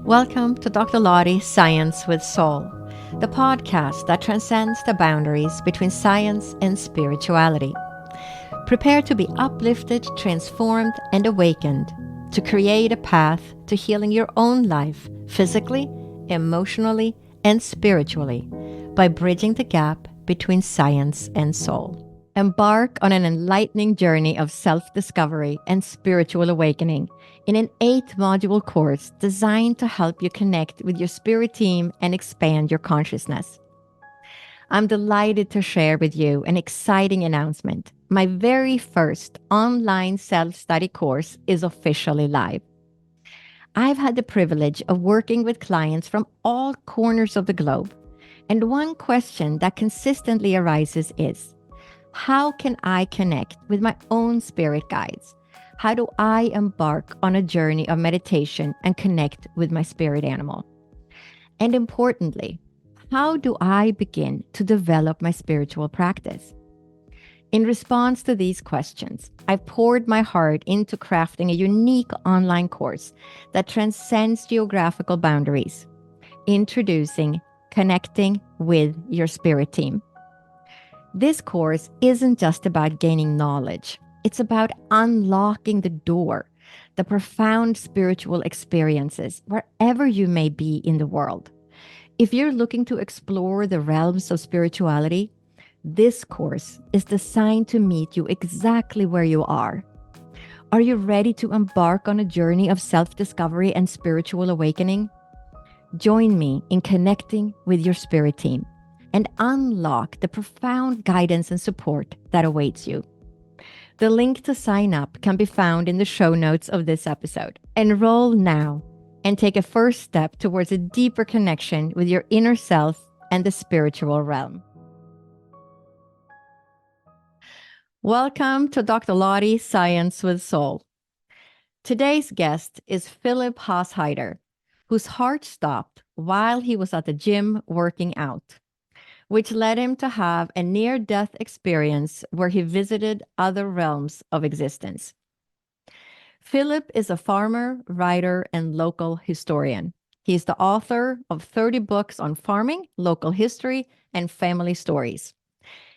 Welcome to Dr. Lottie's Science with Soul, the podcast that transcends the boundaries between science and spirituality. Prepare to be uplifted, transformed, and awakened to create a path to healing your own life physically, emotionally, and spiritually by bridging the gap between science and soul. Embark on an enlightening journey of self-discovery and spiritual awakening in an 8-module course designed to help you connect with your spirit team and expand your consciousness. I'm delighted to share with you an exciting announcement. My very first online self-study course is officially live. I've had the privilege of working with clients from all corners of the globe, and one question that consistently arises is, how can I connect with my own spirit guides? How do I embark on a journey of meditation and connect with my spirit animal? And importantly, how do I begin to develop my spiritual practice? In response to these questions, I've poured my heart into crafting a unique online course that transcends geographical boundaries, introducing Connecting with Your Spirit Team. This course isn't just about gaining knowledge. It's about unlocking the door, the profound spiritual experiences wherever you may be in the world. If you're looking to explore the realms of spirituality, this course is designed to meet you exactly where you are. Are you ready to embark on a journey of self-discovery and spiritual awakening? Join me in connecting with your spirit team and unlock the profound guidance and support that awaits you. The link to sign up can be found in the show notes of this episode. Enroll now and take a first step towards a deeper connection with your inner self and the spiritual realm. Welcome to Dr. Lottie's Science with Soul. Today's guest is Philip Hasheider, whose heart stopped while he was at the gym working out, which led him to have a near-death experience where he visited other realms of existence. Philip is a farmer, writer, and local historian. He is the author of 30 books on farming, local history, and family stories.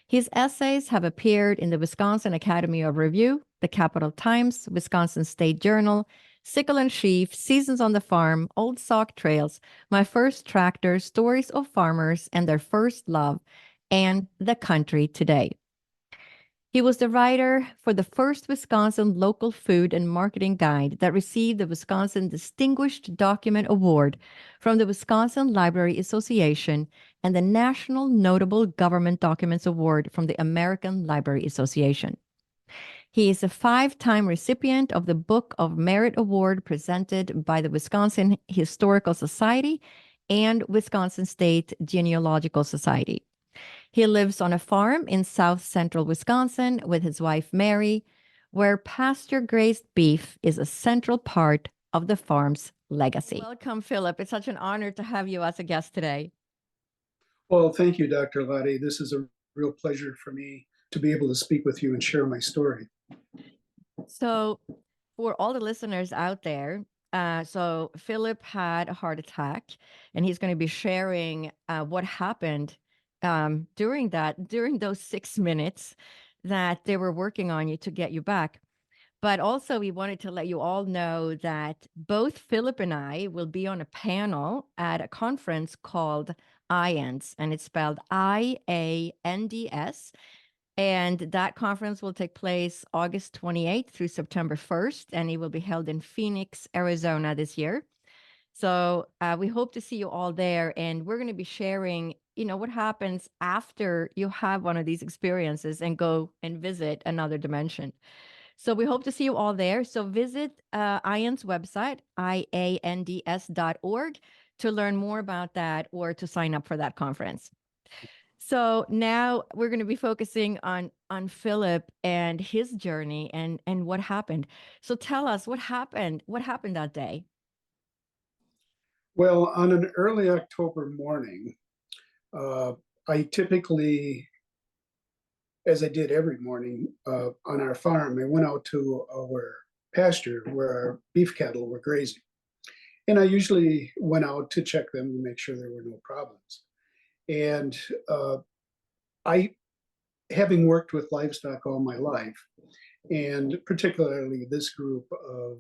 His essays have appeared in the Wisconsin Academy of Review, the Capital Times, Wisconsin State Journal, Sickle Sheaf, Seasons on the Farm, Old Sauk Trails, My First Tractor, Stories of Farmers and Their First Love, and The Country Today. He was the writer for the first Wisconsin local food and marketing guide that received the Wisconsin Distinguished Document Award from the Wisconsin Library Association and the National Notable Government Documents Award from the American Library Association. He is a 5-time recipient of the Book of Merit Award presented by the Wisconsin Historical Society and Wisconsin State Genealogical Society. He lives on a farm in south central Wisconsin with his wife, Mary, where pasture-grazed beef is a central part of the farm's legacy. Welcome, Philip. It's such an honor to have you as a guest today. Well, thank you, Dr. Lottie. This is a real pleasure for me to be able to speak with you and share my story. So for all the listeners out there, so Philip had a heart attack, and he's going to be sharing what happened during those 6 minutes that they were working on you to get you back. But also, we wanted to let you all know that both Philip and I will be on a panel at a conference called IANDS, and it's spelled IANDS. And that conference will take place August 28th through September 1st, and it will be held in Phoenix, Arizona this year. So we hope to see you all there, and we're going to be sharing, what happens after you have one of these experiences and go and visit another dimension. So we hope to see you all there. So visit IANDS website, iands.org, to learn more about that or to sign up for that conference. So now we're going to be focusing on Philip and his journey and what happened. So tell us what happened. What happened that day? Well, on an early October morning, I typically, as I did every morning on our farm, I went out to our pasture where our beef cattle were grazing. And I usually went out to check them to make sure there were no problems. And I, having worked with livestock all my life, and particularly this group of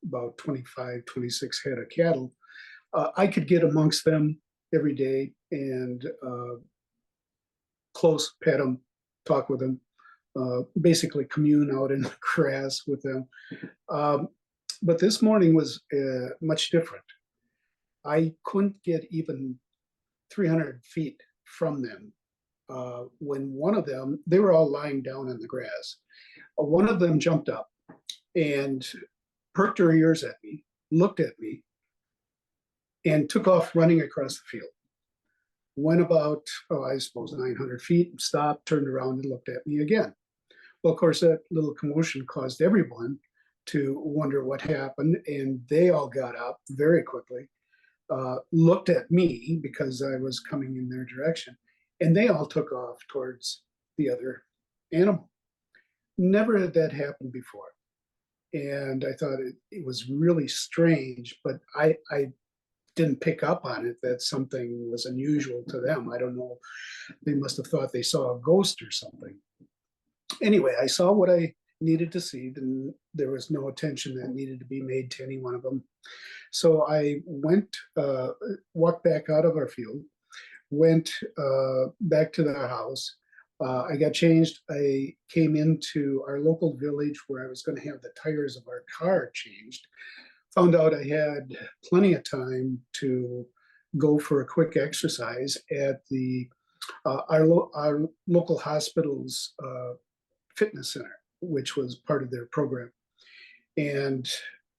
about 25, 26 head of cattle, I could get amongst them every day and close, pet them, talk with them, basically commune out in the grass with them. Um, but this morning was much different. I couldn't get even 300 feet from them when one of them, they were all lying down in the grass. One of them jumped up and perked her ears at me, looked at me, and took off running across the field. Went about, I suppose, 900 feet, stopped, turned around, and looked at me again. Well, of course, that little commotion caused everyone to wonder what happened, and they all got up very quickly, looked at me because I was coming in their direction, and they all took off towards the other animal. Never had that happened before. And I thought it was really strange, but I didn't pick up on it that something was unusual to them. I don't know. They must have thought they saw a ghost or something. Anyway, I saw what I needed to see, and there was no attention that needed to be made to any one of them. So I went, walked back out of our field, went back to the house. I got changed. I came into our local village where I was going to have the tires of our car changed. Found out I had plenty of time to go for a quick exercise at the our local hospital's fitness center, which was part of their program. And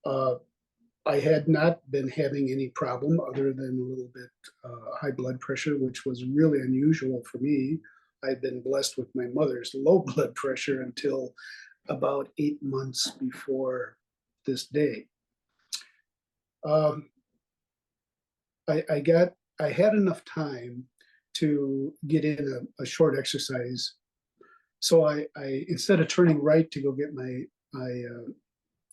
I had not been having any problem other than a little bit high blood pressure, which was really unusual for me. I'd been blessed with my mother's low blood pressure until about 8 months before this day. I had enough time to get in a short exercise. So I instead of turning right to go get my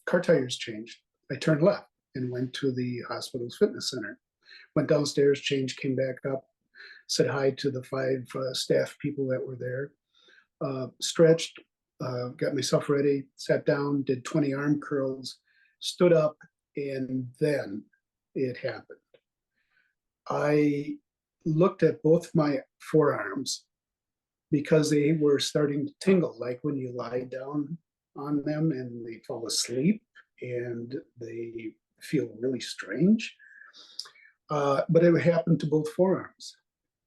car tires changed, I turned left and went to the hospital's fitness center. Went downstairs, changed, came back up, said hi to the 5 staff people that were there, stretched, got myself ready, sat down, did 20 arm curls, stood up, and then it happened. I looked at both my forearms because they were starting to tingle, like when you lie down on them and they fall asleep and they feel really strange. But it happened to both forearms.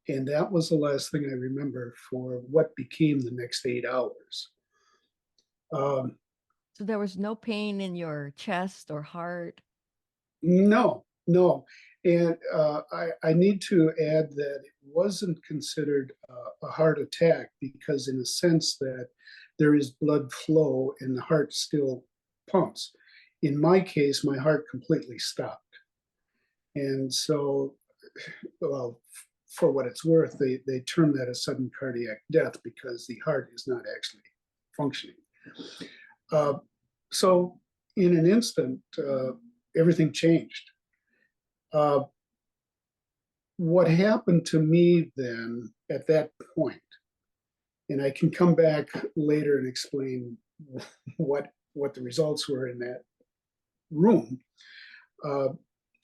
And that was the last thing I remember for what became the next 8 hours. So there was no pain in your chest or heart? No, no. And I need to add that it wasn't considered a heart attack because, in a sense, that there is blood flow and the heart still pumps. In my case, my heart completely stopped. And so, well, for what it's worth, they term that a sudden cardiac death because the heart is not actually functioning. So, in an instant, everything changed. What happened to me then at that point, and I can come back later and explain what the results were in that room.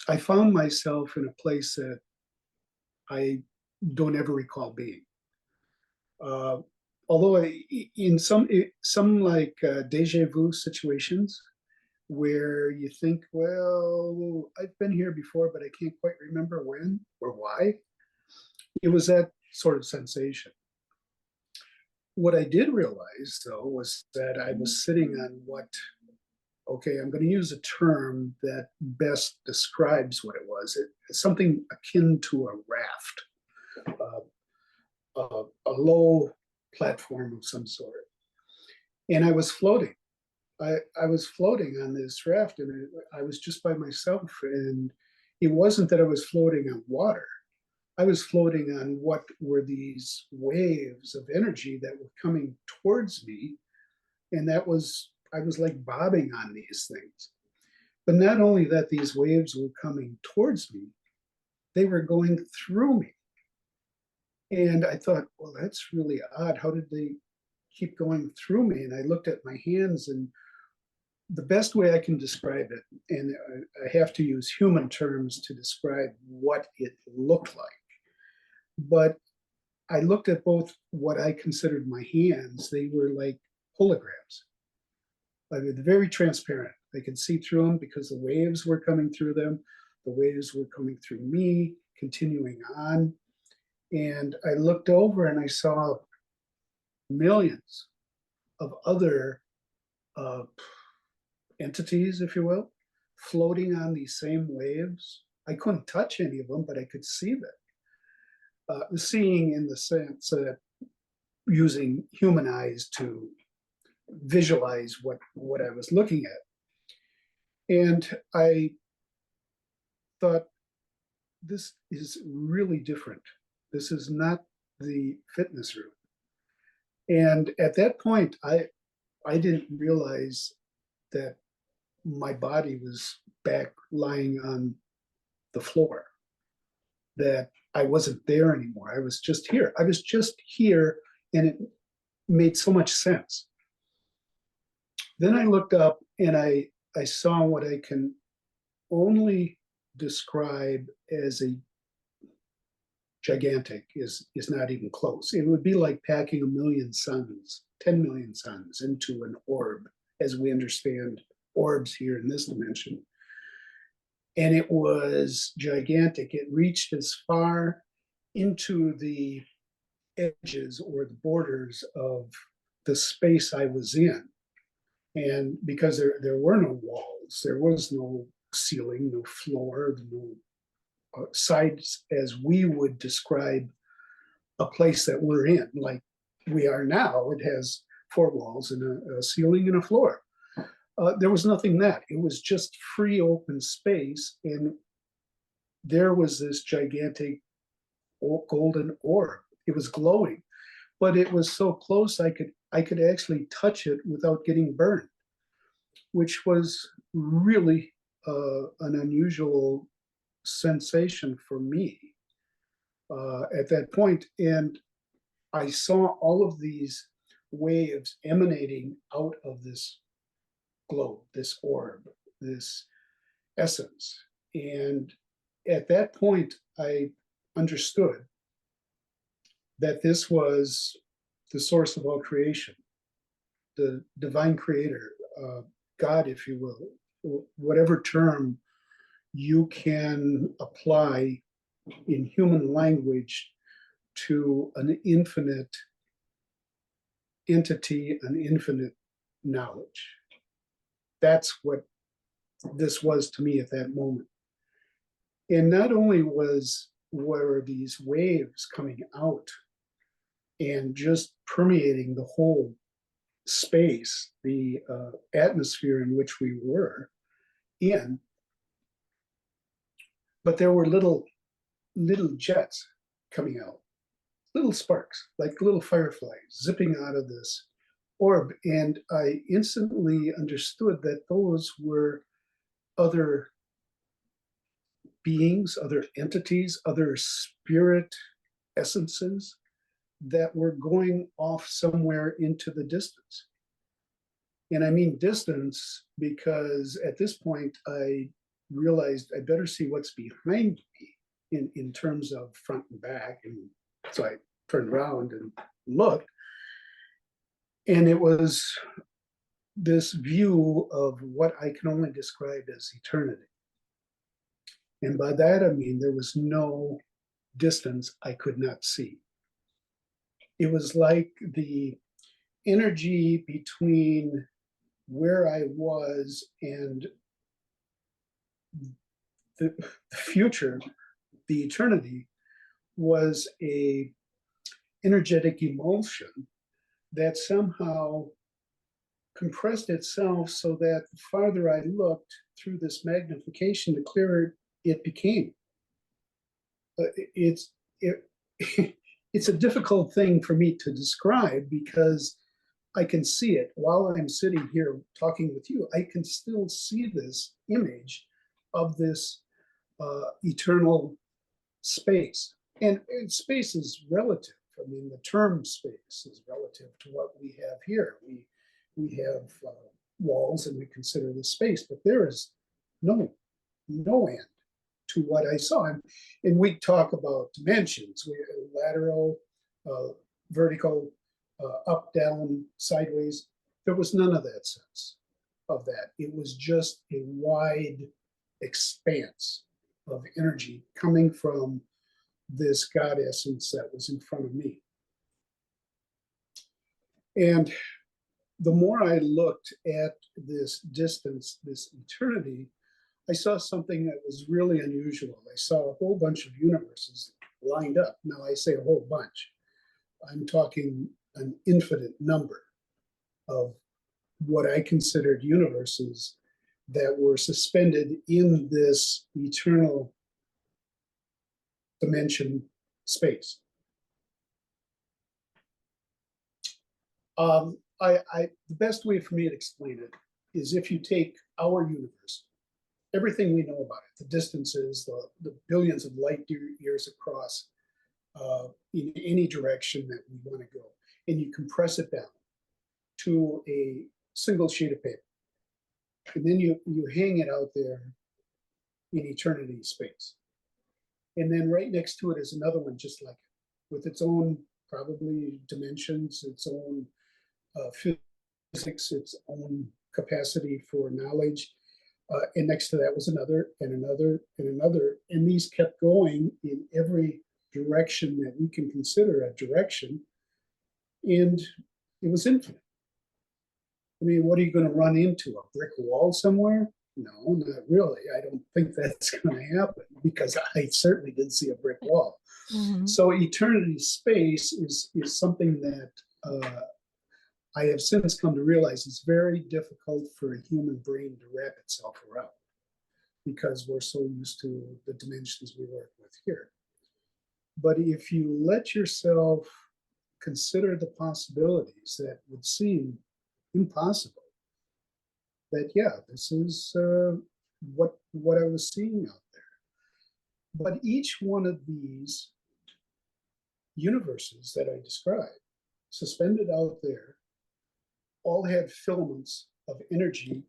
I found myself in a place that I don't ever recall being. Although in some like deja vu situations, where you think, well, I've been here before, but I can't quite remember when or why. It was that sort of sensation. What I did realize, though, was that I was sitting on what, okay, I'm going to use a term that best describes what it was. It's something akin to a raft, a low platform of some sort. And I was floating. I was floating on this raft, and I was just by myself. And it wasn't that I was floating on water. I was floating on what were these waves of energy that were coming towards me. And I was like bobbing on these things. But not only that these waves were coming towards me, they were going through me. And I thought, well, that's really odd. How did they keep going through me? And I looked at my hands, and the best way I can describe it, and I have to use human terms to describe what it looked like. But I looked at both what I considered my hands. They were like holograms. Like they're very transparent. I could see through them because the waves were coming through them. The waves were coming through me, continuing on. And I looked over and I saw millions of other entities, if you will, floating on these same waves. I couldn't touch any of them, but I could see them. Seeing in the sense that using human eyes to visualize what I was looking at. And I thought, this is really different. This is not the fitness room. And at that point, I didn't realize that my body was back lying on the floor, that I wasn't there anymore. I was just here. I was just here, and it made so much sense. Then I looked up and I saw what I can only describe as a gigantic, is not even close. It would be like packing 1 million suns, 10 million suns into an orb, as we understand orbs here in this dimension. And it was gigantic. It reached as far into the edges or the borders of the space I was in. And because there were no walls, there was no ceiling, no floor, no sides as we would describe a place that we're in, like we are now. It has 4 walls and a ceiling and a floor. There was nothing that. It was just free open space, and there was this gigantic golden orb. It was glowing, but it was so close I could actually touch it without getting burned, which was really an unusual sensation for me at that point. And I saw all of these waves emanating out of this globe, this orb, this essence. And at that point, I understood that this was the source of all creation, the divine creator, God, if you will, whatever term you can apply in human language to an infinite entity, an infinite knowledge. That's what this was to me at that moment. And not only were these waves coming out and just permeating the whole space, the atmosphere in which we were in, but there were little jets coming out, little sparks, like little fireflies zipping out of this orb. And I instantly understood that those were other beings, other entities, other spirit essences that were going off somewhere into the distance. And I mean distance because at this point I realized I better see what's behind me in terms of front and back. And so I turned around and looked, and it was this view of what I can only describe as eternity. And by that, I mean, there was no distance I could not see. It was like the energy between where I was and the future, the eternity, was a energetic emulsion that somehow compressed itself so that the farther I looked through this magnification, the clearer it became. It's a difficult thing for me to describe because I can see it while I'm sitting here talking with you. I can still see this image of this eternal space. And space is relative. I mean, the term space is relative to what we have here. We have walls and we consider this space, but there is no end to what I saw. And we talk about dimensions, lateral, vertical, up, down, sideways. There was none of that sense of that. It was just a wide expanse of energy coming from this God essence that was in front of me. And the more I looked at this distance, this eternity, I saw something that was really unusual. I saw a whole bunch of universes lined up. Now, I say a whole bunch. I'm talking an infinite number of what I considered universes that were suspended in this eternal dimension space. The best way for me to explain it is if you take our universe, everything we know about it, the distances, the billions of light years across in any direction that we want to go, and you compress it down to a single sheet of paper. And then you hang it out there in eternity space. And then right next to it is another one just like it, with its own probably dimensions, its own physics, its own capacity for knowledge. And next to that was another and another and another. And these kept going in every direction that we can consider a direction. And it was infinite. I mean, what are you going to run into? A brick wall somewhere? No, not really. I don't think that's going to happen because I certainly didn't see a brick wall. Mm-hmm. So eternity space is something that I have since come to realize is very difficult for a human brain to wrap itself around because we're so used to the dimensions we work with here. But if you let yourself consider the possibilities that would seem impossible, that yeah, this is what I was seeing out there. But each one of these universes that I described, suspended out there, all had filaments of energy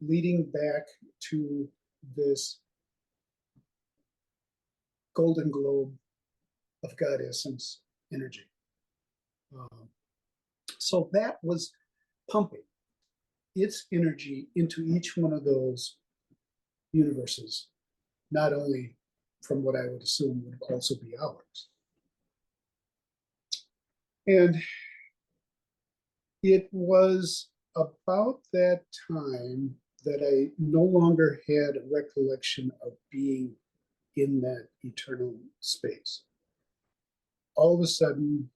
leading back to this golden globe of God essence energy. So that was pumping its energy into each one of those universes, not only from what I would assume would also be ours. And it was about that time that I no longer had a recollection of being in that eternal space. All of a sudden,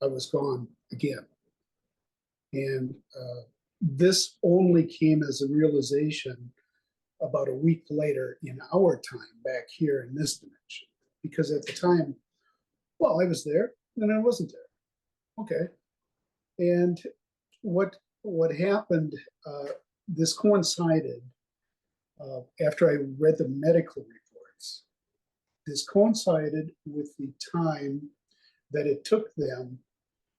I was gone again. And this only came as a realization about a week later in our time back here in this dimension. Because at the time, well, I was there and I wasn't there. Okay. And what happened, this coincided after I read the medical reports. This coincided with the time that it took them,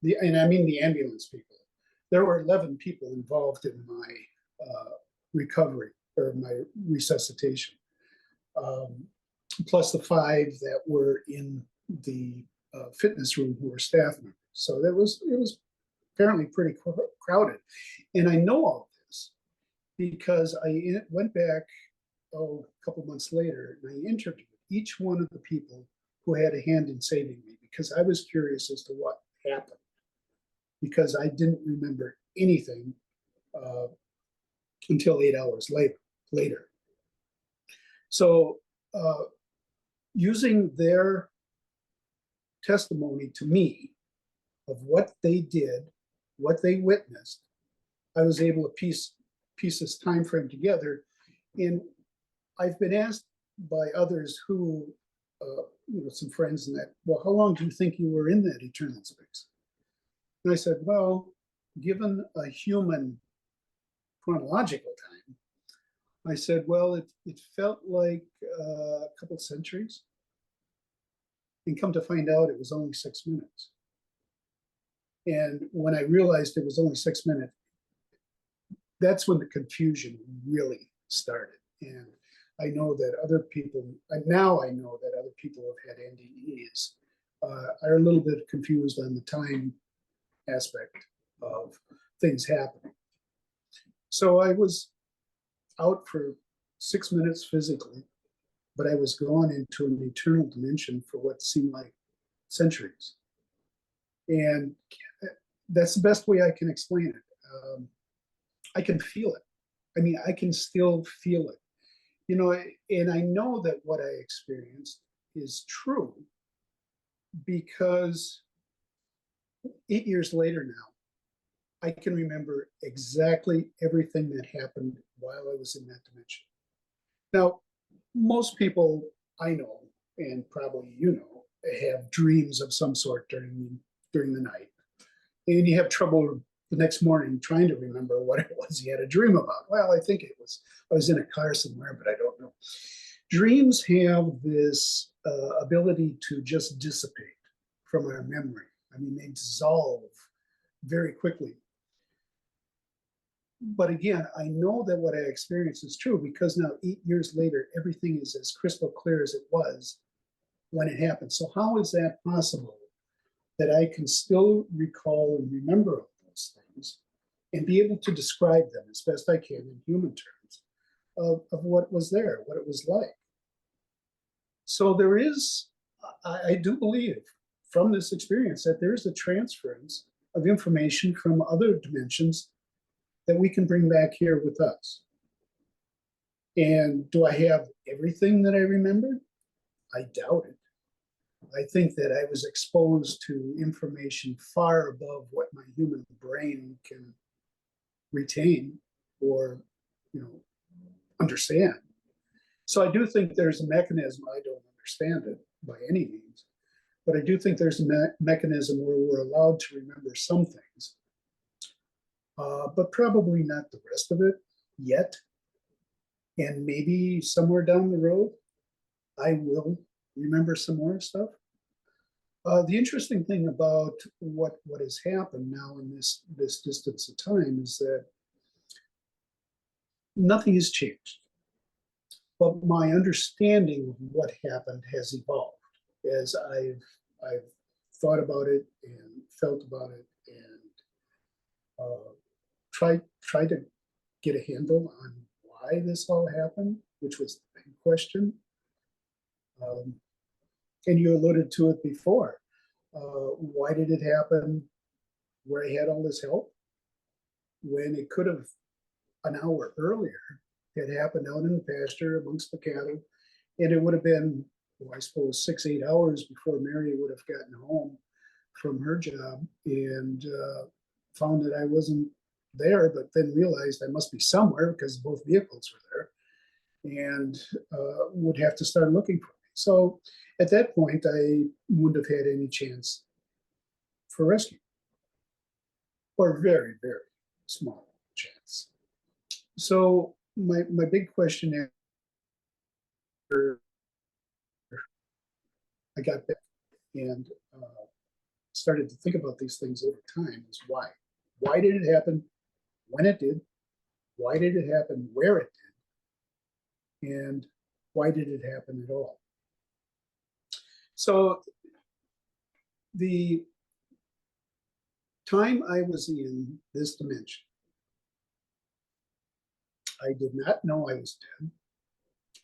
and I mean the ambulance people. There were 11 people involved in my recovery or my resuscitation, plus the 5 that were in the fitness room who were staff members. So it was apparently pretty crowded. And I know all this because I went back a couple months later and I interviewed each one of the people who had a hand in saving me because I was curious as to what happened because I didn't remember anything until 8 hours later. So using their testimony to me of what they did, what they witnessed, I was able to piece this time frame together. And I've been asked by others who, some friends and that, well, how long do you think you were in that eternal space? And I said, well, given a human chronological time, I said, well, it felt like a couple centuries. And come to find out, it was only 6 minutes. And when I realized it was only 6 minutes, that's when the confusion really started. And I know that other people, now I know that other people who have had NDEs are a little bit confused on the time aspect of things happening. So I was out for 6 minutes physically, but I was gone into an eternal dimension for what seemed like centuries. And that's the best way I can explain it. I can feel it. I mean, I can still feel it. You know, and I know that what I experienced is true because 8 years later now, I can remember exactly everything that happened while I was in that dimension. Now, most people I know, and probably you know, have dreams of some sort during the night. And you have trouble the next morning trying to remember what it was you had a dream about. Well, I think I was in a car somewhere, but I don't know. Dreams have this ability to just dissipate from our memory. I mean, they dissolve very quickly. But again, I know that what I experienced is true because now 8 years later, everything is as crystal clear as it was when it happened. So how is that possible that I can still recall and remember all those things and be able to describe them as best I can in human terms of what was there, what it was like? So there is, I do believe from this experience that there's a transference of information from other dimensions that we can bring back here with us. And do I have everything that I remember? I doubt it. I think that I was exposed to information far above what my human brain can retain or, you know, understand. So I do think there's a mechanism. I don't understand it by any means, but I do think there's a mechanism where we're allowed to remember some things, but probably not the rest of it yet. And maybe somewhere down the road, I will remember some more stuff. The interesting thing about what has happened now in this distance of time is that nothing has changed, but my understanding of what happened has evolved as I've thought about it and felt about it and tried to get a handle on why this all happened, which was the big question. And you alluded to it before. Why did it happen where I had all this help when it could have an hour earlier had happened out in the pasture amongst the cattle, and it would have been, well, I suppose 6-8 hours before Mary would have gotten home from her job and found that I wasn't there, but then realized I must be somewhere because both vehicles were there and would have to start looking for me. So at that point, I wouldn't have had any chance for rescue, or very, very small chance. So my big question after I got back and started to think about these things over time is why? Why did it happen when it did? Why did it happen where it did? And why did it happen at all? So the time I was in this dimension, I did not know I was dead.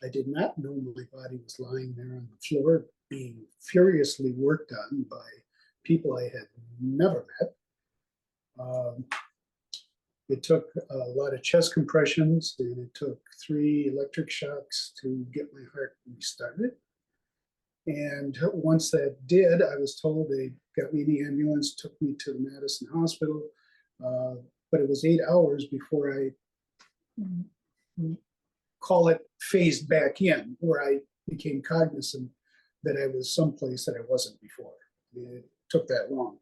I did not know my body was lying there on the floor being furiously worked on by people I had never met. It took a lot of chest compressions and it took 3 electric shocks to get my heart restarted. And once that did, I was told they got me in the ambulance, took me to the Madison Hospital. But it was 8 hours before I call it phased back in, where I became cognizant that I was someplace that I wasn't before. It took that long.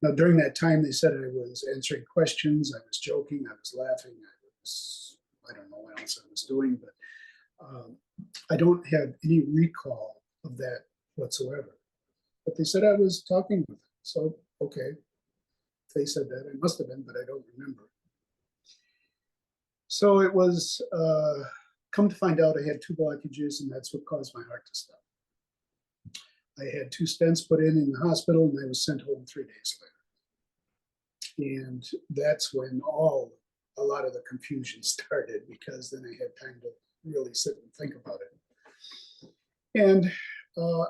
Now, during that time, they said I was answering questions, I was joking, I was laughing, I don't know what else I was doing, but I don't have any recall of that whatsoever. But they said I was talking with them. So, okay, if they said that, I must have been, but I don't remember. So it was, come to find out, I had 2 blockages, and that's what caused my heart to stop. I had 2 stents put in the hospital, and I was sent home 3 days later. And that's when a lot of the confusion started, because then I had time to really sit and think about it. And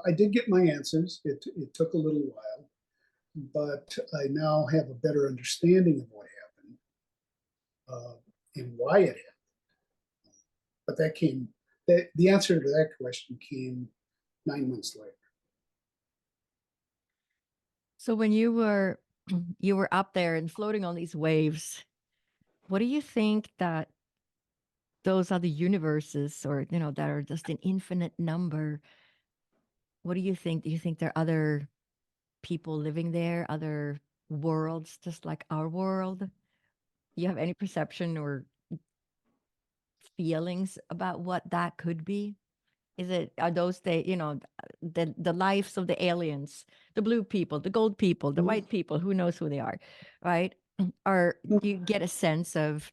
I did get my answers. It took a little while, but I now have a better understanding of what happened and why it happened. But the answer to that question came 9 months later. So when you were up there and floating on these waves, what do you think that those other universes, or that are just an infinite number, what do you think? Do you think there are other people living there, other worlds just like our world? Do you have any perception or feelings about what that could be? Are those the lives of the aliens, the blue people, the gold people, the white people, who knows who they are, right? Or do you get a sense of,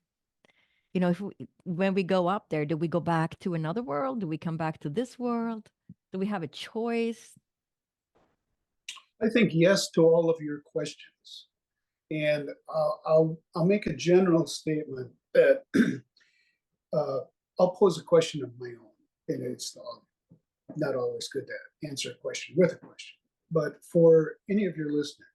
when we go up there, do we go back to another world? Do we come back to this world? Do we have a choice? I think yes to all of your questions. And I'll make a general statement that I'll pose a question of my own. And it's not always good to answer a question with a question. But for any of your listeners,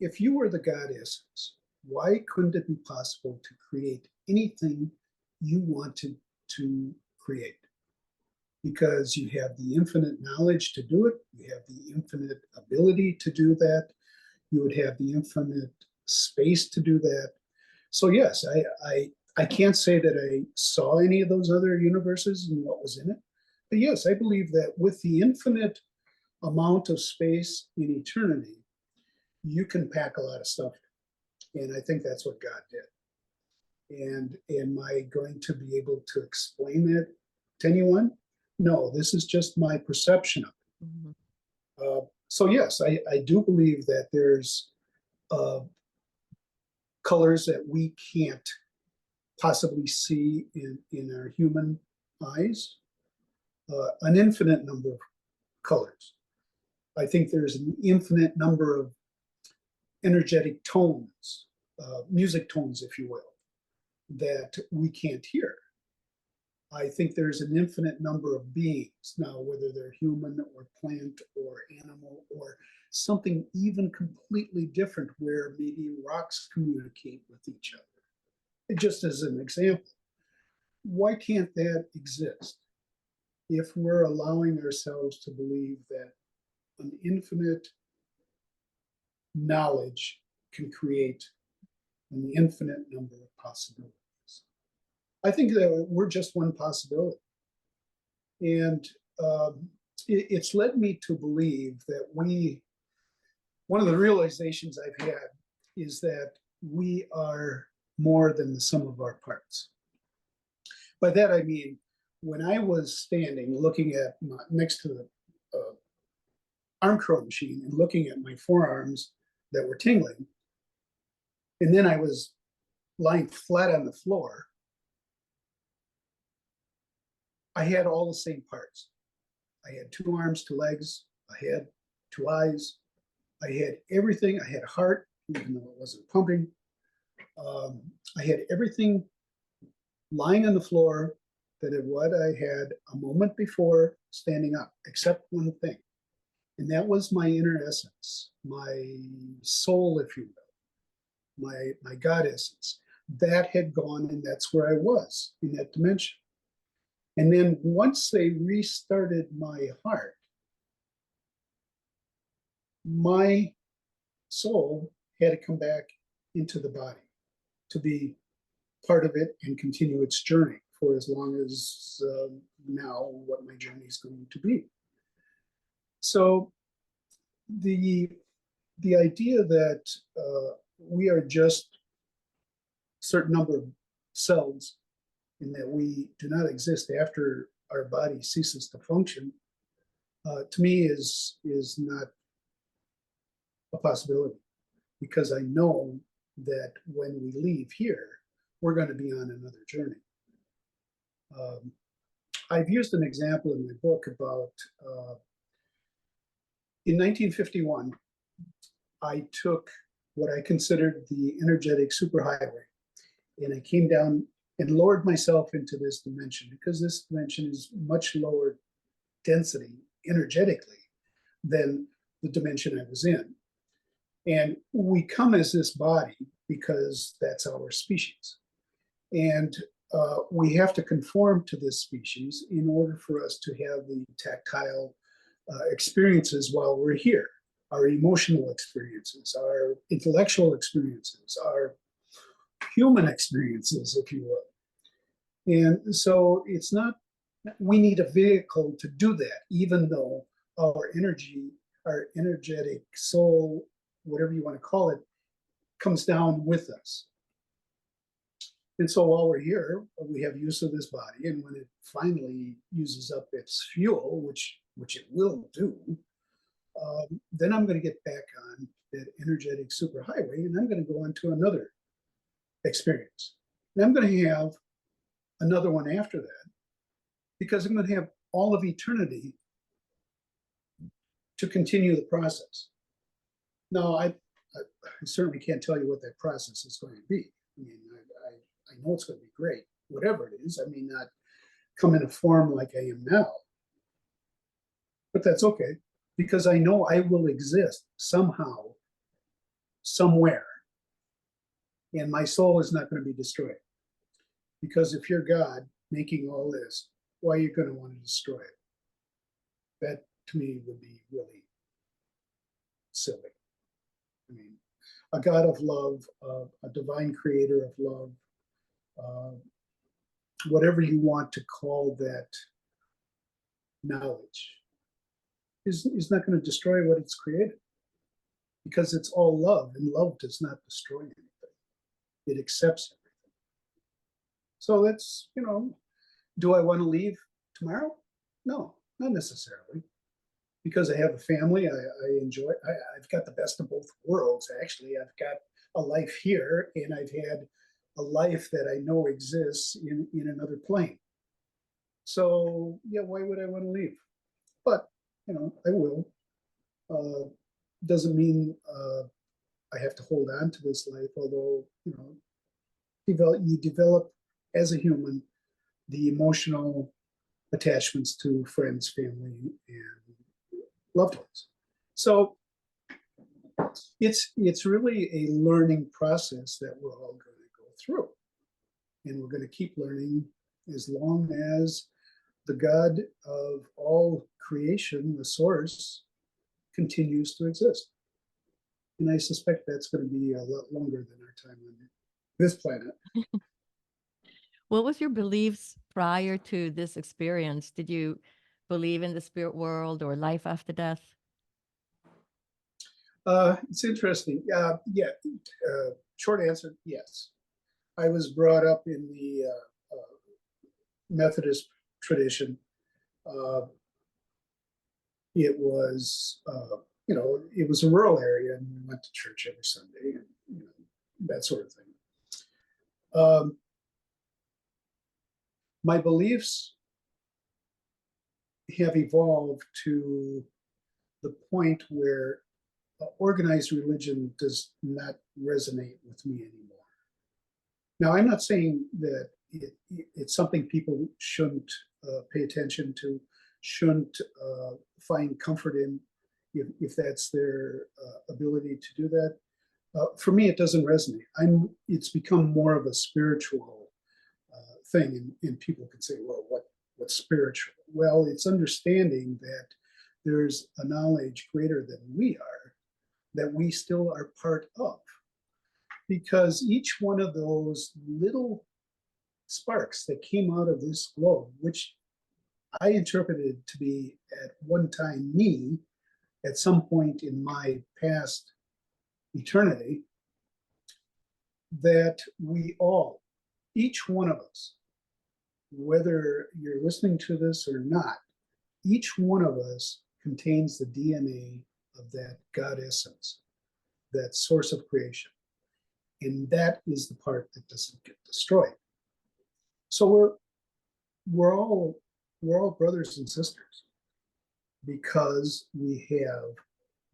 if you were the God essence, why couldn't it be possible to create anything you wanted to create? Because you have the infinite knowledge to do it, you have the infinite ability to do that, you would have the infinite space to do that. So yes, I can't say that I saw any of those other universes and what was in it, but yes, I believe that with the infinite amount of space in eternity, you can pack a lot of stuff in. And I think that's what God did. And am I going to be able to explain that to anyone? No, this is just my perception of it. Mm-hmm. So yes, I do believe that there's colors that we can't possibly see in our human eyes, an infinite number of colors. I think there's an infinite number of energetic tones, music tones, if you will, that we can't hear. I think there's an infinite number of beings now, whether they're human or plant or animal or something even completely different, where maybe rocks communicate with each other. Just as an example, why can't that exist if we're allowing ourselves to believe that an infinite knowledge can create an infinite number of possibilities? I think that we're just one possibility. And it's led me to believe that one of the realizations I've had is that we are more than the sum of our parts. By that I mean, when I was standing looking at next to the arm curl machine and looking at my forearms that were tingling, and then I was lying flat on the floor, I had all the same parts. I had 2 arms, 2 legs, a head, 2 eyes. I had everything. I had a heart, even though it wasn't pumping. I had everything lying on the floor that is what I had a moment before standing up, except one thing. And that was my inner essence, my soul, if you will, my God essence. That had gone, and that's where I was in that dimension. And then once they restarted my heart, my soul had to come back into the body to be part of it and continue its journey for as long as now what my journey is going to be. So the idea that we are just a certain number of cells and that we do not exist after our body ceases to function, to me is not a possibility, because I know that when we leave here, we're going to be on another journey. I've used an example in my book about in 1951, I took what I considered the energetic superhighway, and I came down and lowered myself into this dimension, because this dimension is much lower density energetically than the dimension I was in. And we come as this body because that's our species. And we have to conform to this species in order for us to have the tactile experiences while we're here, our emotional experiences, our intellectual experiences, our human experiences, if you will. And so it's not, we need a vehicle to do that, even though our energy, our energetic soul, whatever you want to call it, comes down with us. And so while we're here, we have use of this body, and when it finally uses up its fuel, which it will do, then I'm going to get back on that energetic superhighway, and I'm going to go on to another experience. And I'm going to have another one after that, because I'm going to have all of eternity to continue the process. Now, I certainly can't tell you what that process is going to be. I mean, I know it's going to be great, whatever it is. I may not come in a form like I am now, but that's okay, because I know I will exist somehow, somewhere, and my soul is not going to be destroyed. Because if you're God making all this, why are you going to want to destroy it? That, to me, would be really silly. I mean, a God of love, a divine creator of love, whatever you want to call that knowledge, is not going to destroy what it's created, because it's all love, and love does not destroy anything. It accepts everything. So that's, do I want to leave tomorrow? No, not necessarily, because I have a family. I enjoy, I've got the best of both worlds, actually. I've got a life here, and I've had a life that I know exists in another plane. So yeah, why would I want to leave? But I will. Doesn't mean I have to hold on to this life, although you develop as a human the emotional attachments to friends, family, and loved ones. So it's really a learning process that we're all going to go through, and we're going to keep learning as long as the God of all creation, the source, continues to exist. And I suspect that's going to be a lot longer than our time on this planet. What was your beliefs prior to this experience? Did you believe in the spirit world or life after death? It's interesting. Short answer, yes. I was brought up in the Methodist tradition. It was, it was a rural area, and we went to church every Sunday, and that sort of thing. My beliefs have evolved to the point where organized religion does not resonate with me anymore. Now, I'm not saying that it's something people shouldn't pay attention to, shouldn't find comfort in, if that's their ability to do that. For me, it doesn't resonate. It's become more of a spiritual thing, and people can say, well, what's spiritual? Well, it's understanding that there's a knowledge greater than we are, that we still are part of. Because each one of those little sparks that came out of this globe, which I interpreted to be at one time me, at some point in my past eternity, that we all, each one of us, whether you're listening to this or not, each one of us contains the DNA of that God essence, that source of creation. And that is the part that doesn't get destroyed. So we're all brothers and sisters because we have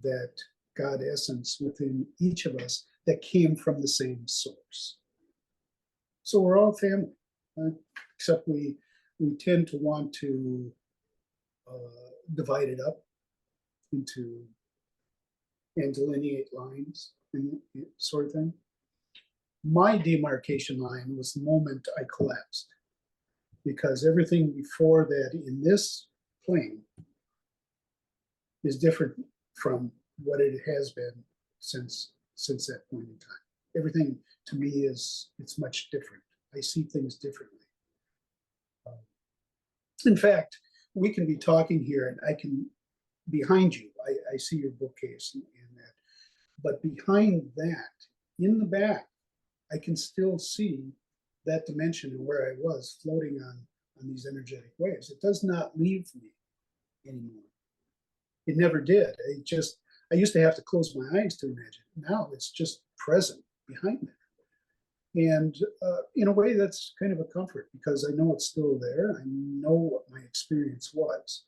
that God essence within each of us that came from the same source. So we're all family, except we tend to want to divide it up into and delineate lines and sort of thing. My demarcation line was the moment I collapsed, because everything before that in this plane is different from what it has been since that point in time. Everything to me it's much different. I see things differently. In fact, we can be talking here and I can, behind you, I see your bookcase and that, but behind that, in the back, I can still see that dimension and where I was floating on these energetic waves. It does not leave me anymore. It never did. I used to have to close my eyes to imagine. Now it's just present behind there. And in a way, that's kind of a comfort because I know it's still there. I know what my experience was.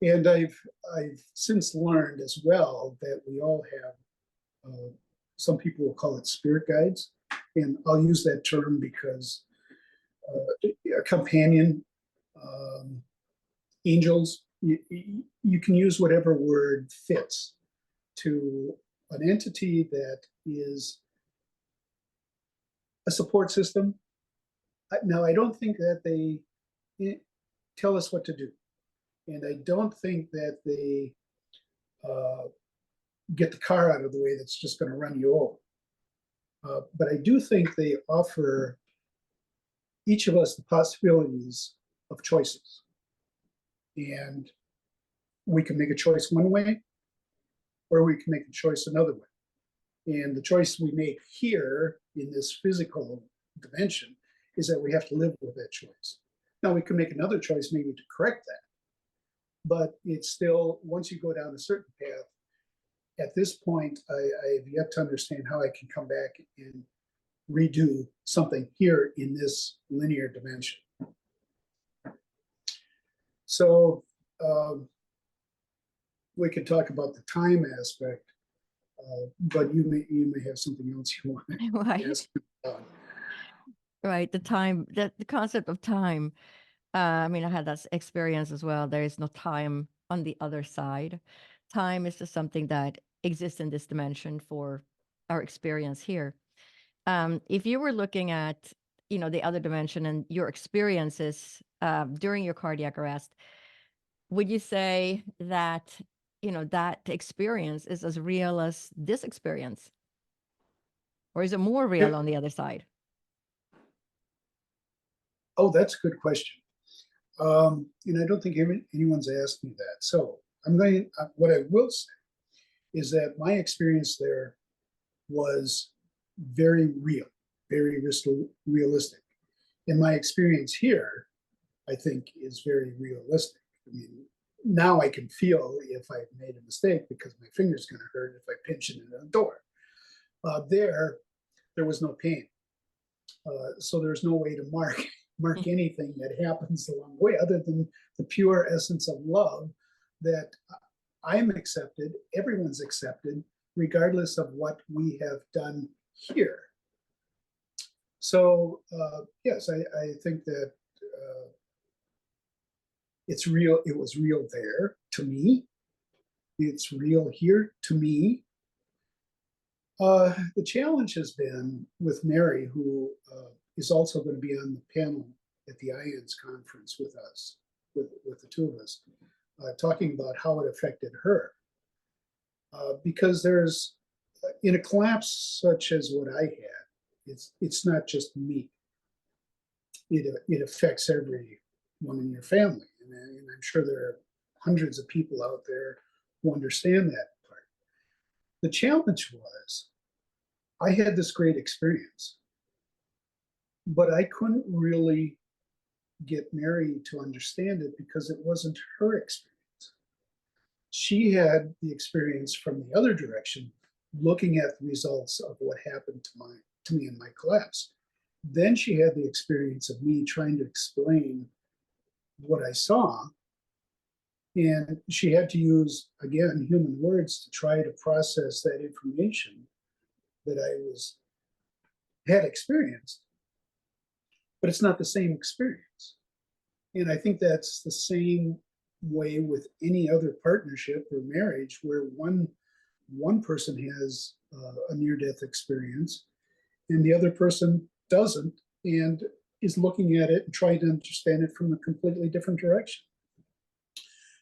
And I've since learned as well that we all have, some people will call it spirit guides. And I'll use that term because a companion, angels, you can use whatever word fits to an entity that is a support system. Now, I don't think that they tell us what to do. And I don't think that they get the car out of the way that's just going to run you over. But I do think they offer each of us the possibilities of choices. And we can make a choice one way, or we can make a choice another way. And the choice we make here in this physical dimension is that we have to live with that choice. Now, we can make another choice maybe to correct that. But it's still, once you go down a certain path, at this point, I have yet to understand how I can come back and redo something here in this linear dimension. So we could talk about the time aspect, but you may have something else you want to ask about. Right, the time, the concept of time. I mean, I had that experience as well. There is no time on the other side. Time is just something that exists in this dimension for our experience here. If you were looking at, the other dimension and your experiences during your cardiac arrest, would you say that, that experience is as real as this experience? Or is it more real on the other side? Oh, that's a good question. And I don't think anyone's asked me that. So what I will say is that my experience there was very real, very realistic. And my experience here, I think, is very realistic. I mean, now I can feel if I've made a mistake because my finger's going to hurt if I pinch it in a door. There was no pain. So there's no way to mark anything that happens along the way other than the pure essence of love that I'm accepted, everyone's accepted, regardless of what we have done here. So yes, I think that it's real. It was real there to me. It's real here to me. The challenge has been with Mary, who is also going to be on the panel at the IANDS conference with us, with the two of us, talking about how it affected her. Because there's, in a collapse such as what I had, it's not just me. It affects everyone in your family. And I'm sure there are hundreds of people out there who understand that part. The challenge was I had this great experience, but I couldn't really get Mary to understand it because it wasn't her experience. She had the experience from the other direction, looking at the results of what happened to me in my collapse. Then she had the experience of me trying to explain what I saw. And she had to use, again, human words to try to process that information that had experienced. But it's not the same experience. And I think that's the same way with any other partnership or marriage where one person has a near-death experience and the other person doesn't and is looking at it and trying to understand it from a completely different direction.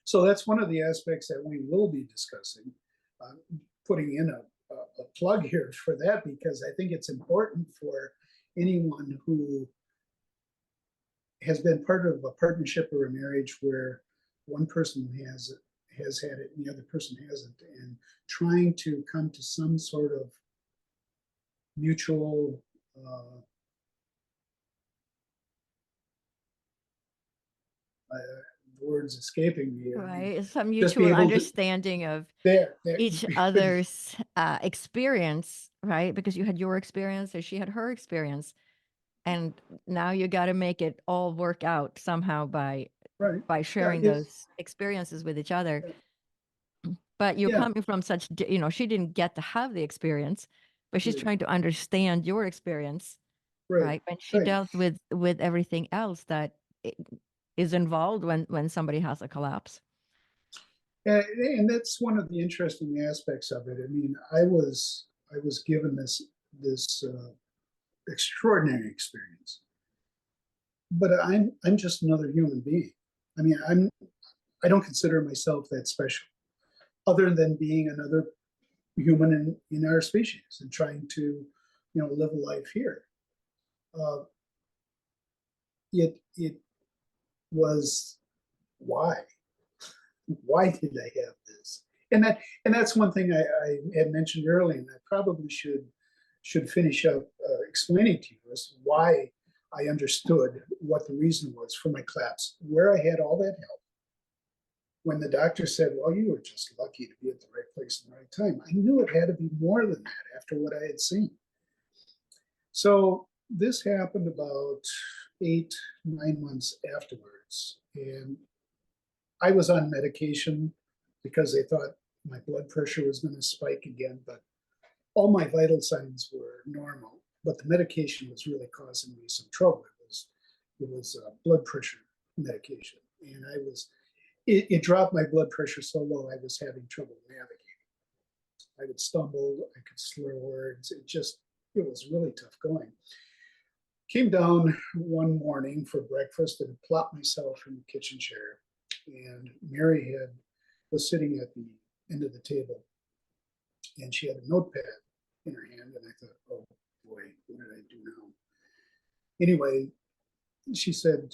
So that's one of the aspects that we will be discussing, putting in a plug here for that, because I think it's important for anyone who has been part of a partnership or a marriage where one person has had it and the other person hasn't, and trying to come to some sort of mutual words escaping me. Right. Some Just be mutual able to understanding of there each other's experience, right? Because you had your experience and she had her experience. And now you got to make it all work out somehow by right. sharing Yeah, those experiences with each other. But you're yeah, coming from such, she didn't get to have the experience, but she's right, trying to understand your experience, right, right? And she right. dealt with everything else that is involved when somebody has a collapse. And that's one of the interesting aspects of it. I mean, I was given this extraordinary experience, but I'm just another human being. I mean, I don't consider myself that special, other than being another human in our species and trying to, live a life here. Uh, it was why did I have this? And that's one thing I had mentioned earlier, and I probably should finish up explaining to you is why I understood what the reason was for my collapse, where I had all that help. When the doctor said, well, you were just lucky to be at the right place in the right time, I knew it had to be more than that after what I had seen. So this happened about 8-9 months afterwards. And I was on medication because they thought my blood pressure was going to spike again, but all my vital signs were normal. But the medication was really causing me some trouble. It was blood pressure medication, and it dropped my blood pressure so low I was having trouble navigating. I would stumble, I could slur words. It was really tough going. Came down one morning for breakfast and plopped myself in the kitchen chair. And Mary was sitting at the end of the table, and she had a notepad in her hand. And I thought, oh boy, what did I do now? Anyway, she said,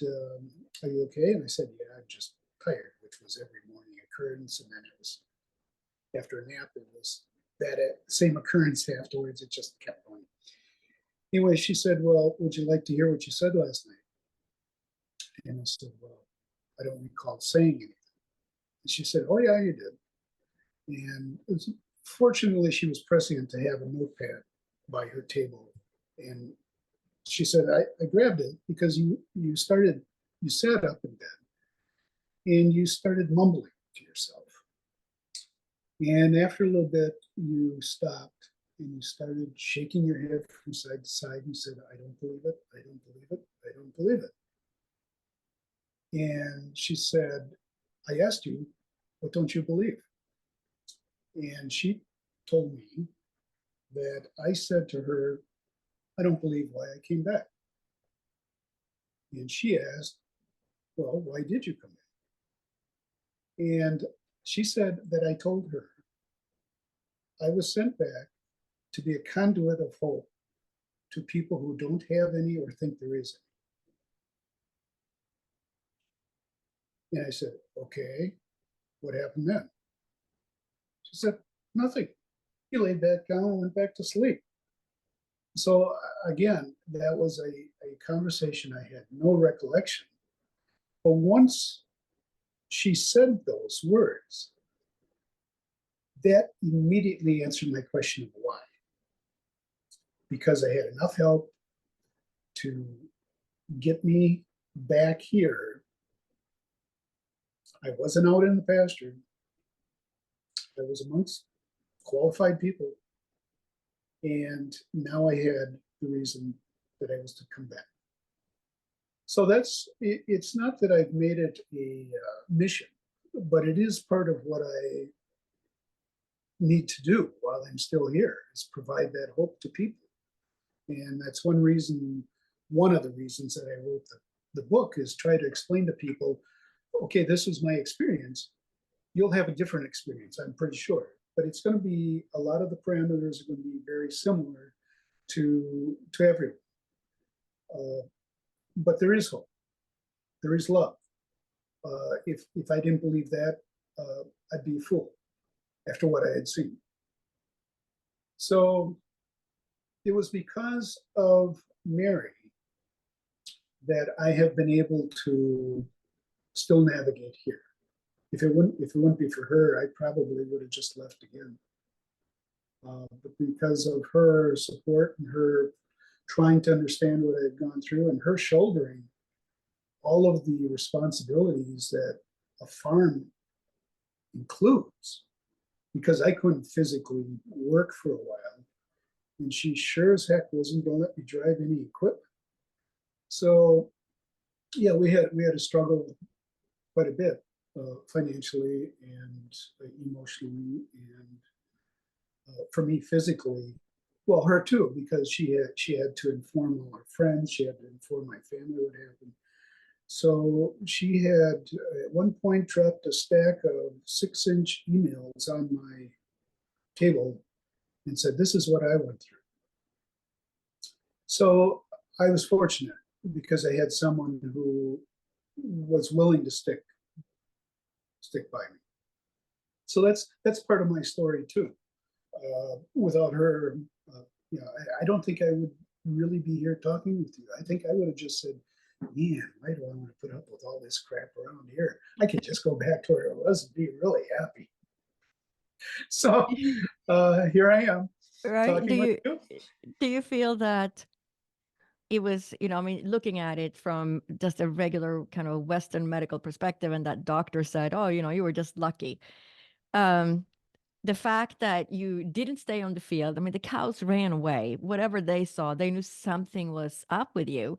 are you okay? And I said, yeah, I'm just tired, which was every morning occurrence. And then it was after a nap, it was that same occurrence afterwards. It just kept going. Anyway, she said, well, would you like to hear what you said last night? And I said, well, I don't recall saying anything. And she said, oh, yeah, you did. And fortunately, she was prescient to have a notepad by her table. And she said, I grabbed it because you sat up in bed and you started mumbling to yourself. And after a little bit, you stopped and you started shaking your head from side to side. And you said, I don't believe it. I don't believe it. I don't believe it. And she said, I asked you, what don't you believe? And she told me that I said to her, I don't believe why I came back. And she asked, well, why did you come back? And she said that I told her I was sent back to be a conduit of hope to people who don't have any or think there is any. And I said, okay. What happened then? She said, nothing. He laid back down and went back to sleep. So again, that was a conversation I had no recollection. But once she said those words, that immediately answered my question of why. Because I had enough help to get me back here. I wasn't out in the pasture. I was amongst qualified people. And now I had the reason that I was to come back. So it's not that I've made it a mission, but it is part of what I need to do while I'm still here, is provide that hope to people. And that's one of the reasons that I wrote the book, is try to explain to people, okay, this is my experience. You'll have a different experience, I'm pretty sure. But it's going to be, a lot of the parameters are going to be very similar to everyone. But there is hope. There is love. If I didn't believe that, I'd be a fool after what I had seen. So it was because of Mary that I have been able to still navigate here. If it wouldn't be for her, I probably would have just left again. But because of her support and her trying to understand what I had gone through, and her shouldering all of the responsibilities that a farm includes, because I couldn't physically work for a while, and she sure as heck wasn't going to let me drive any equipment. So yeah, we had to struggle quite a bit, financially and emotionally, and for me physically. Well, her too, because she had to inform all her friends, she had to inform my family what happened. So she had at one point dropped a stack of 6-inch emails on my table and said, "This is what I went through." So I was fortunate because I had someone who was willing to stick by me. So that's part of my story too. Without her, I don't think I would really be here talking with you. I think I would have just said, man, why do I want to put up with all this crap around here? I could just go back to where I was and be really happy. So here I am, Right? talking with you. Do you feel that it was, I mean, looking at it from just a regular kind of Western medical perspective, and that doctor said, oh, you were just lucky. The fact that you didn't stay on the field, I mean, the cows ran away. Whatever they saw, they knew something was up with you.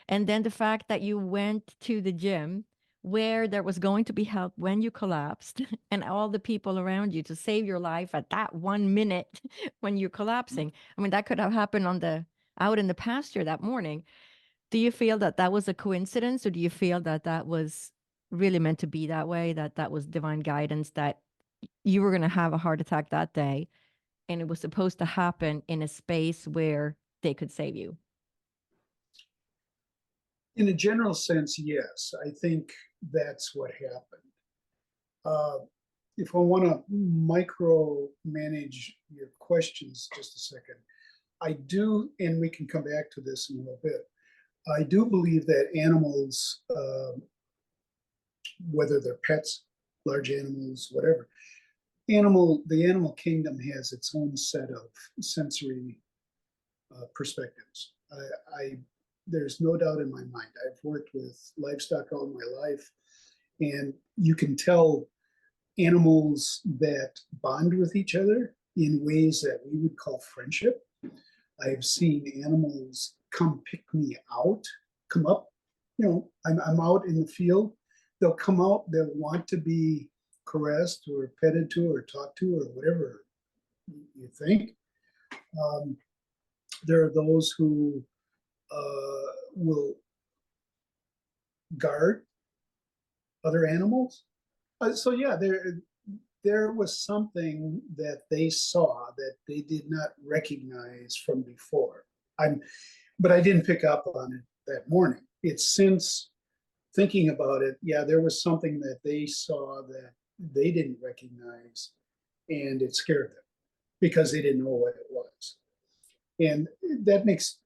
And then the fact that you went to the gym where there was going to be help when you collapsed, and all the people around you to save your life at that 1 minute when you're collapsing. I mean, that could have happened out in the pasture that morning. Do you feel that that was a coincidence, or do you feel that that was really meant to be that way, that that was divine guidance, that you were going to have a heart attack that day and it was supposed to happen in a space where they could save you? In a general sense, yes, I think that's what happened. If I want to micro manage your questions just a second, I do, and we can come back to this in a little bit. I do believe that animals, whether they're pets, large animals, whatever, the animal kingdom has its own set of sensory perspectives. There's no doubt in my mind. I've worked with livestock all my life, and you can tell animals that bond with each other in ways that we would call friendship. I've seen animals come pick me out, come up. I'm out in the field. They'll come out, they'll want to be caressed or petted to or talked to or whatever you think. There are those who will guard other animals. So yeah, there was something that they saw that they did not recognize from before. But I didn't pick up on it that morning. It's since thinking about it, yeah, there was something that they saw that they didn't recognize, and it scared them because they didn't know what it was. And that makes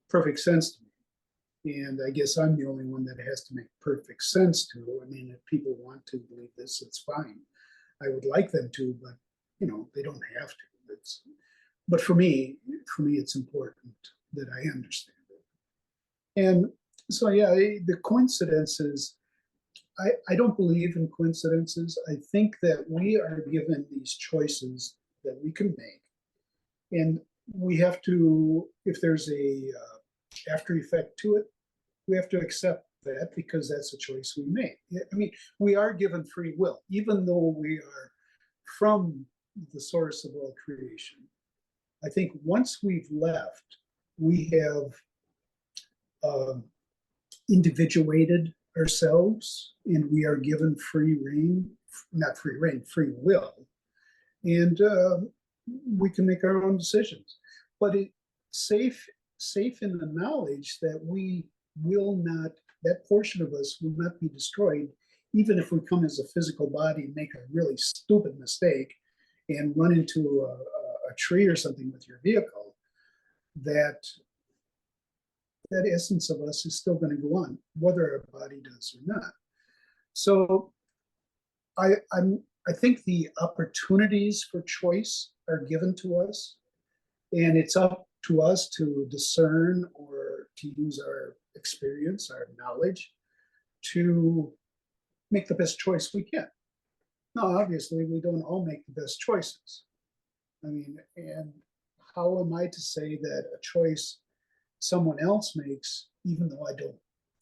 perfect sense to me. And I guess I'm the only one that has to make perfect sense to. I mean, if people want to believe this, it's fine. I would like them to, but they don't have to. But for me, it's important that I understand it. And so, yeah, the coincidences. I don't believe in coincidences. I think that we are given these choices that we can make, and we have to. If there's a after effect to it, we have to accept that because that's a choice we make. I mean, we are given free will, even though we are from the source of all creation. I think once we've left, we have um, individuated ourselves and we are given free reign, not free reign, free will. And we can make our own decisions. But it's safe in the knowledge that we will not, that portion of us will not be destroyed, even if we come as a physical body and make a really stupid mistake and run into a tree or something with your vehicle, that essence of us is still going to go on, whether our body does or not. So I think the opportunities for choice are given to us, and it's up to us to discern or to use our experience, our knowledge, to make the best choice we can. Now, obviously, we don't all make the best choices. I mean, and how am I to say that a choice someone else makes, even though I don't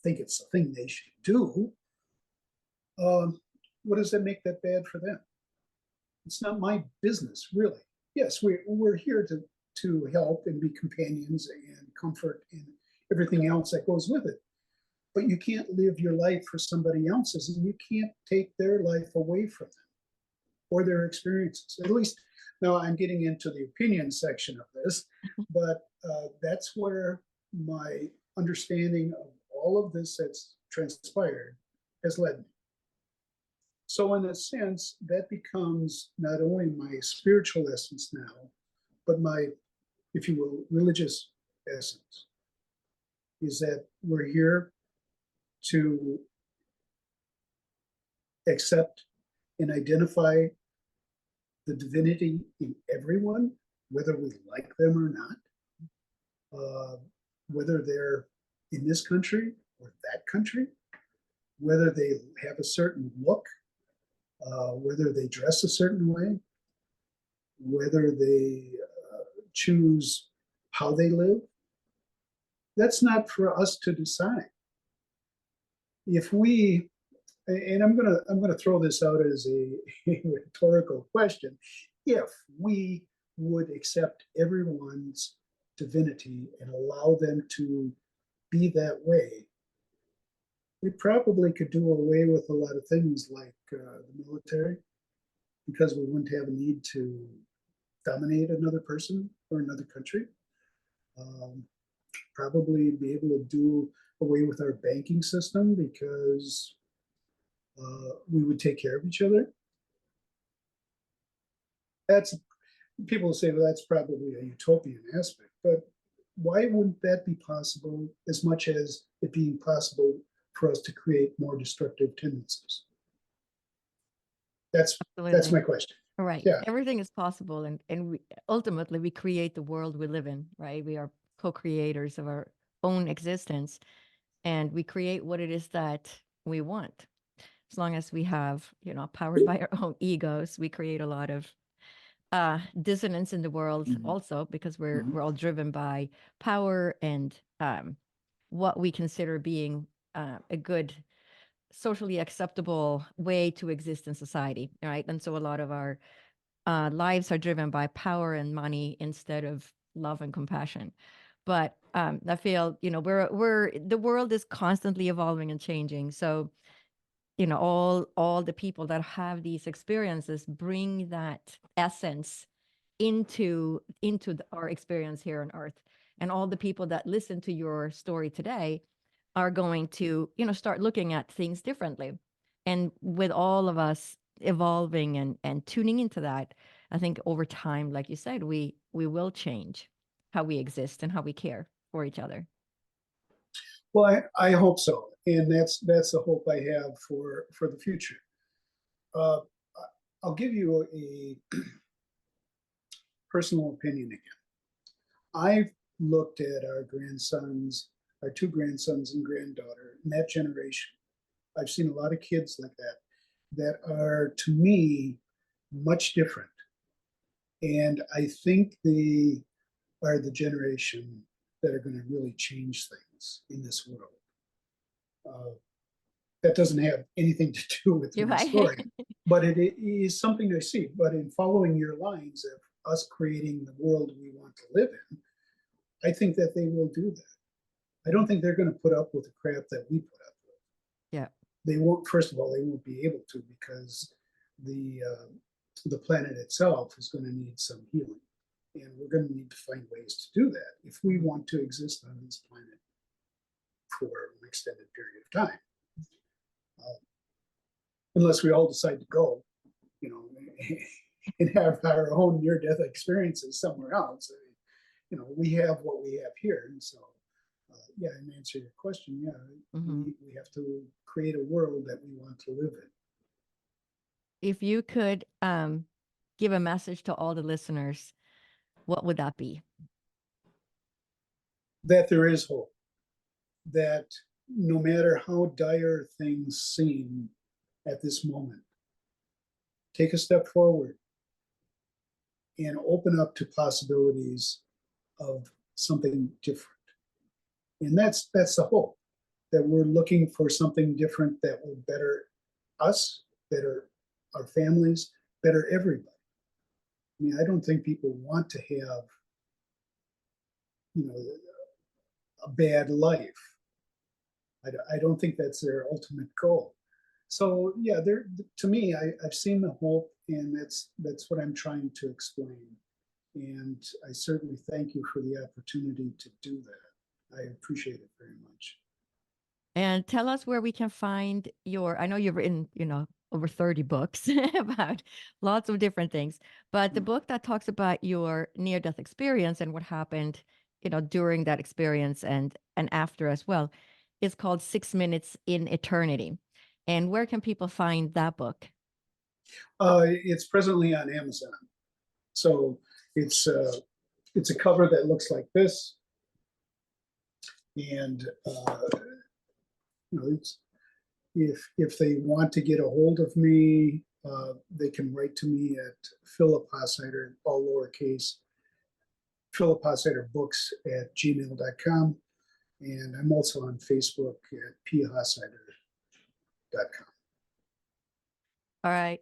think it's the thing they should do, what does that make that bad for them? It's not my business, really. Yes, we're here to help and be companions and comfort and everything else that goes with it. But you can't live your life for somebody else's, and you can't take their life away from them or their experiences. At least now I'm getting into the opinion section of this, but that's where my understanding of all of this that's transpired has led me. So in a sense, that becomes not only my spiritual essence now, but my, if you will, religious essence, is that we're here to accept and identify the divinity in everyone, whether we like them or not, whether they're in this country or that country, whether they have a certain look, whether they dress a certain way, whether they choose how they live. That's not for us to decide. If we, and I'm gonna throw this out as a rhetorical question, if we would accept everyone's divinity and allow them to be that way, we probably could do away with a lot of things like the military, because we wouldn't have a need to dominate another person or another country. Probably be able to do away with our banking system because we would take care of each other. That's, people say, well, that's probably a utopian aspect, but why wouldn't that be possible as much as it being possible for us to create more destructive tendencies? That's Absolutely. my question. Right. Yeah. Everything is possible. And ultimately, we create the world we live in, right? We are co-creators of our own existence, and we create what it is that we want. As long as we have, powered by our own egos, we create a lot of dissonance in the world also, because we're all driven by power and what we consider being a good socially acceptable way to exist in society, right? And so a lot of our lives are driven by power and money instead of love and compassion. But I feel, we're the world is constantly evolving and changing. So, all the people that have these experiences bring that essence into our experience here on Earth. And all the people that listen to your story today are going to, start looking at things differently. And with all of us, evolving and tuning into that, I think over time, like you said, we will change how we exist and how we care for each other. Well, I hope so, and that's the hope I have for the future. Uh, I'll give you a personal opinion again. I've looked at our grandsons, our two grandsons and granddaughter, and that generation. I've seen a lot of kids like that are, to me, much different. And I think they are the generation that are going to really change things in this world. That doesn't have anything to do with You're my right. story, but it is something I see. But in following your lines of us creating the world we want to live in, I think that they will do that. I don't think they're going to put up with the crap that we put up with. Yeah. They won't. First of all, they won't be able to, because the planet itself is going to need some healing, and we're going to need to find ways to do that if we want to exist on this planet for an extended period of time. Unless we all decide to go, and have our own near-death experiences somewhere else. We have what we have here, and so yeah. And answer your question, yeah, we have to create a world that we want to live in. If you could give a message to all the listeners, what would that be? That there is hope. That no matter how dire things seem at this moment, take a step forward and open up to possibilities of something different. And that's the hope, that we're looking for something different that will better us, better our families, better everybody. I mean, I don't think people want to have, a bad life. I don't think that's their ultimate goal. So yeah, to me, I've seen the hope, and that's what I'm trying to explain. And I certainly thank you for the opportunity to do that. I appreciate it very much. And tell us where we can find I know you've written, over 30 books about lots of different things, but the book that talks about your near-death experience and what happened, during that experience and after as well, is called 6 Minutes in Eternity. And where can people find that book? It's presently on Amazon. So it's a cover that looks like this, and it's, if they want to get a hold of me, they can write to me at Philip Hasheider, all lowercase, philiphasheiderbooks@gmail.com, and I'm also on Facebook at phasheider.com. All right.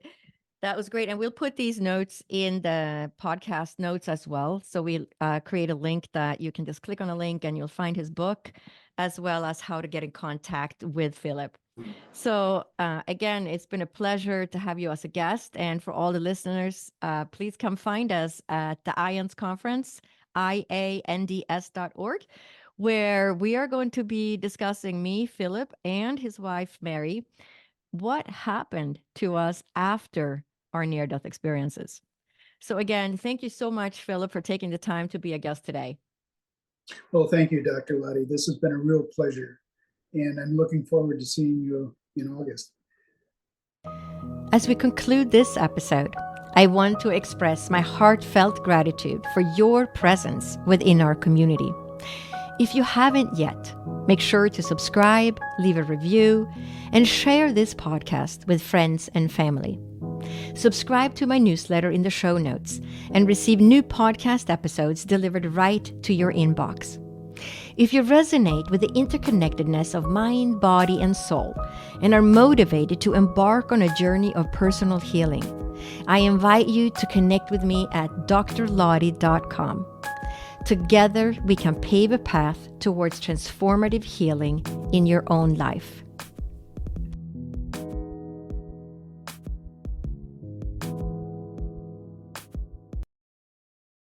That was great. And we'll put these notes in the podcast notes as well. So we'll create a link that you can just click on a link and you'll find his book, as well as how to get in contact with Philip. So again, it's been a pleasure to have you as a guest. And for all the listeners, please come find us at the IANDS conference, IANDS.org, where we are going to be discussing, me, Philip, and his wife, Mary, what happened to us after our near-death experiences. So again, thank you so much, Philip, for taking the time to be a guest today. Well, thank you, Dr. Lottie. This has been a real pleasure, and I'm looking forward to seeing you in August. As we conclude this episode, I want to express my heartfelt gratitude for your presence within our community. If you haven't yet, make sure to subscribe, leave a review, and share this podcast with friends and family. Subscribe to my newsletter in the show notes and receive new podcast episodes delivered right to your inbox. If you resonate with the interconnectedness of mind, body, and soul, and are motivated to embark on a journey of personal healing, I invite you to connect with me at drlottie.com. Together, we can pave a path towards transformative healing in your own life.